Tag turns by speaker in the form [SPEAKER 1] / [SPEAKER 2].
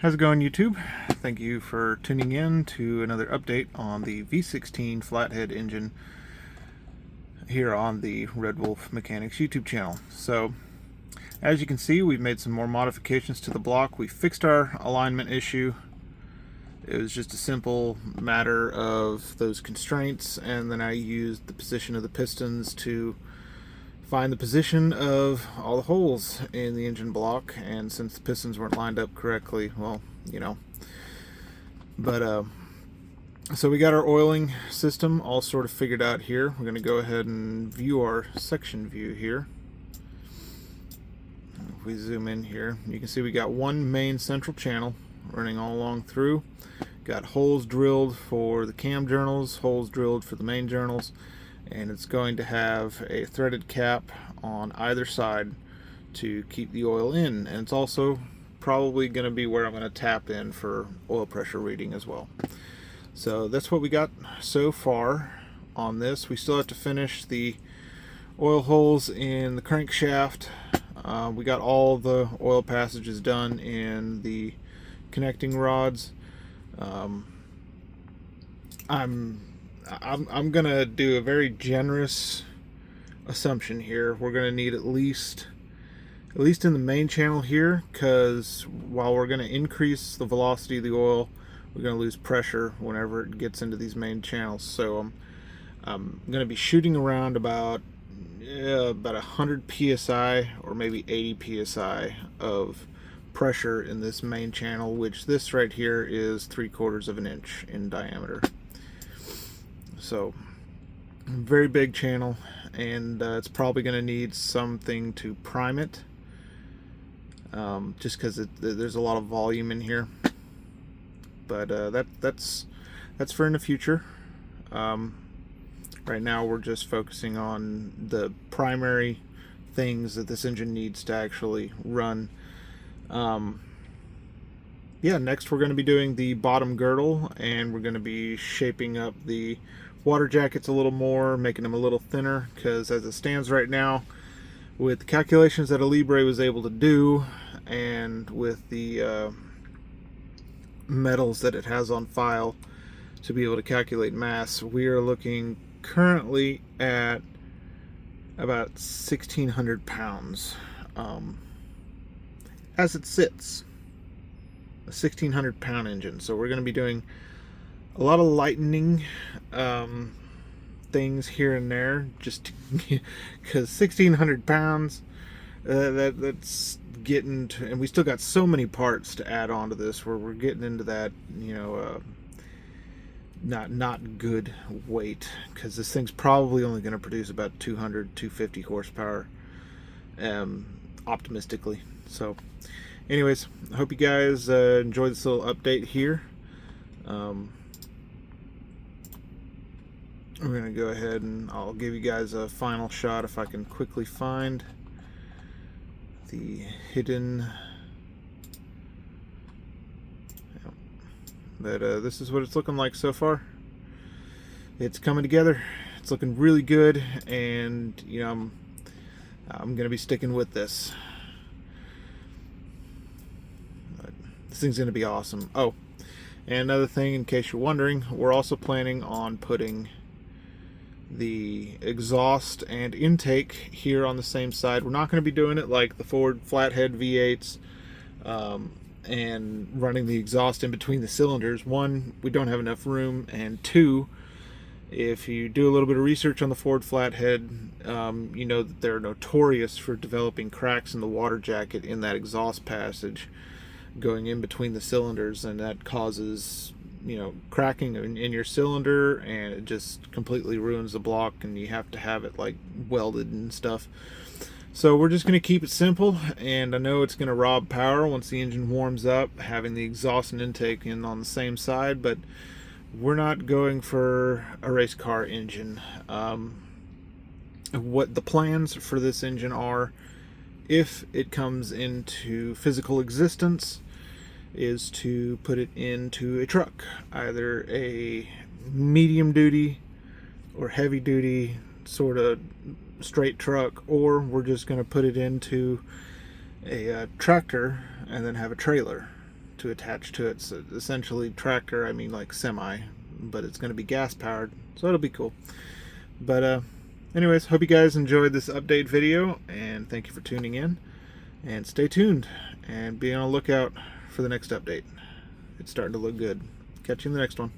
[SPEAKER 1] How's it going, YouTube? Thank you for tuning in to another update on the V16 flathead engine here on the Red Wolf Mechanics YouTube channel. So, as you can see, we've made some more modifications to the block. We fixed our alignment issue. It was just a simple matter of those constraints, and then I used the position of the pistons to find the position of all the holes in the engine block, and since the pistons weren't lined up correctly, well, so we got our oiling system all sort of figured out here. We're going to go ahead and view our section view here. If we zoom in here, you can see we got one main central channel running all along through. Got holes drilled for the cam journals, holes drilled for the main journals, and it's going to have a threaded cap on either side to keep the oil in, and it's also probably going to be where I'm going to tap in for oil pressure reading as well. So that's what we got so far on this. We still have to finish the oil holes in the crankshaft. We got all the oil passages done in the connecting rods. I'm gonna do a very generous assumption here. We're gonna need at least in the main channel here, because while we're gonna increase the velocity of the oil, we're gonna lose pressure whenever it gets into these main channels. So I'm gonna be shooting around about 100 psi or maybe 80 psi of pressure in this main channel, which this right here is 3/4 of an inch in diameter. So very big channel, and it's probably going to need something to prime it, just because there's a lot of volume in here. But that's for in the future. Right now we're just focusing on the primary things that this engine needs to actually run. Next we're going to be doing the bottom girdle, and we're going to be shaping up the water jackets a little more, making them a little thinner, because as it stands right now, with the calculations that a Libre was able to do, and with the metals that it has on file to be able to calculate mass, we are looking currently at about 1,600 pounds as it sits. A 1,600 pound engine. So we're going to be doing a lot of lightening things here and there, just because 1,600 pounds, that's getting to, and we still got so many parts to add on to this, where we're getting into that, not good weight, because this thing's probably only going to produce about 250 horsepower, optimistically. So anyways, I hope you guys enjoy this little update here. We're going to go ahead and I'll give you guys a final shot if I can quickly find the hidden. But this is what it's looking like so far. It's coming together. It's looking really good, and I'm going to be sticking with this. This thing's going to be awesome. Oh, and another thing, in case you're wondering, we're also planning on putting the exhaust and intake here on the same side. We're not going to be doing it like the Ford flathead V8s and running the exhaust in between the cylinders. One, we don't have enough room, and two, if you do a little bit of research on the Ford flathead, you know that they're notorious for developing cracks in the water jacket in that exhaust passage going in between the cylinders, and that causes cracking in your cylinder, and it just completely ruins the block, and you have to have it like welded and stuff. So we're just going to keep it simple, and I know it's going to rob power once the engine warms up, having the exhaust and intake in on the same side, but we're not going for a race car engine. What the plans for this engine are, if it comes into physical existence, is to put it into a truck, either a medium duty or heavy duty sort of straight truck, or we're just going to put it into a tractor and then have a trailer to attach to it. So essentially tractor, I mean like semi, but it's going to be gas powered, so it'll be cool. But anyways, hope you guys enjoyed this update video, and thank you for tuning in, and stay tuned and be on the lookout for the next update. It's starting to look good. Catch you in the next one.